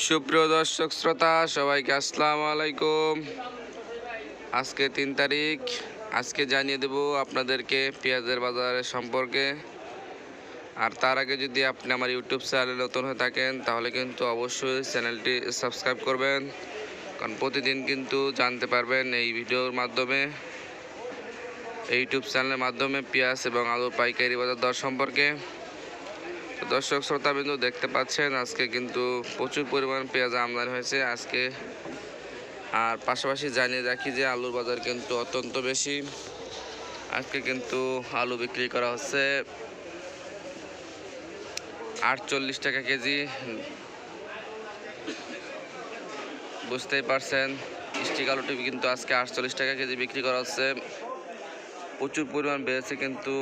সুপ্রিয় দর্শক শ্রোতা সবাইকে আসসালামু আলাইকুম। আজকে 3 তারিখ। আজকে জানিয়ে দেব আপনাদেরকে পেঁয়াজের বাজারের সম্পর্কে। আর তার আগে যদি আপনি আমার ইউটিউব চ্যানেলে নতুন হয়ে থাকেন তাহলে কিন্তু অবশ্যই চ্যানেলটি সাবস্ক্রাইব করবেন, কারণ প্রতিদিন কিন্তু জানতে পারবেন এই ভিডিওর মাধ্যমে, এই ইউটিউব চ্যানেলের মাধ্যমে পেঁয়াজ এবং আলুর পাইকারি বাজার দর সম্পর্কে। দর্শক শ্রোতাবৃন্দ দেখতে পাচ্ছেন আজকে কিন্তু প্রচুর পরিমাণ পেঁয়াজ আমদানি হয়েছে আজকে। আর পাশাপাশি জানিয়ে রাখি যে আলুর বাজার কিন্তু অত্যন্ত বেশি। আজকে কিন্তু আলু বিক্রি করা হচ্ছে 48 টাকা কেজি। বুঝতেই পারছেন স্টিক আলুটি কিন্তু আজকে 48 টাকা কেজি বিক্রি করা হচ্ছে। প্রচুর পরিমাণ বেড়েছে কিন্তু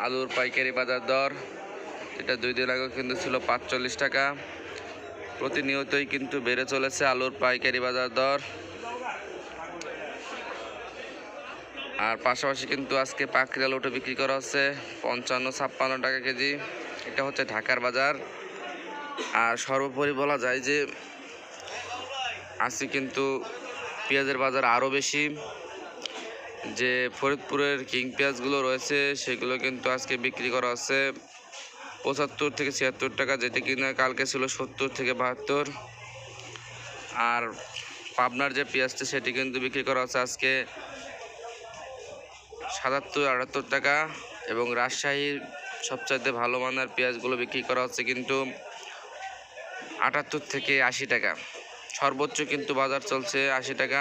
আলুর পাইকারি বাজার দর। এটা 2 দিন আগে কিন্তু ছিল 45 টাকা। প্রতিনিয়তই কিন্তু বেড়ে চলেছে আলুর পাইকারি বাজার দর। আর পাশাপাশি কিন্তু আজকে পাকড়ি আলুটা বিক্রি করা হচ্ছে 55-56 টাকা কেজি। এটা হচ্ছে ঢাকার বাজার। আর সর্বোপরি বলা যায় যে আজকে কিন্তু পেঁয়াজের বাজার আরও বেশি। যে ফরিদপুরের কিং পেঁয়াজগুলো রয়েছে সেগুলো কিন্তু আজকে বিক্রি করা হচ্ছে 75 থেকে 76 টাকা, যেটি কিনা কালকে ছিল 70 থেকে 72। আর পাবনার যে পেঁয়াজটি সেটি কিন্তু বিক্রি করা হচ্ছে আজকে 77-78 টাকা। এবং রাজশাহীর সবচাইতে ভালো মানের পেঁয়াজগুলো বিক্রি করা হচ্ছে কিন্তু 78 থেকে 80 টাকা। সর্বোচ্চ কিন্তু বাজার চলছে 80 টাকা।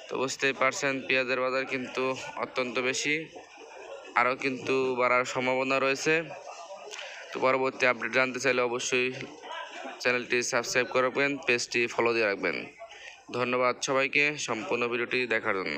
তো বুঝতেই পারছেন পেঁয়াজের বাজার কিন্তু অত্যন্ত বেশি, আরও কিন্তু বাড়ার সম্ভাবনা রয়েছে। তো পরবর্তী আপডেট জানতে চাইলে অবশ্যই চ্যানেলটি সাবস্ক্রাইব করবেন, পেজটি ফলো দিয়ে রাখবেন। ধন্যবাদ সবাইকে সম্পূর্ণ ভিডিওটি দেখার জন্য।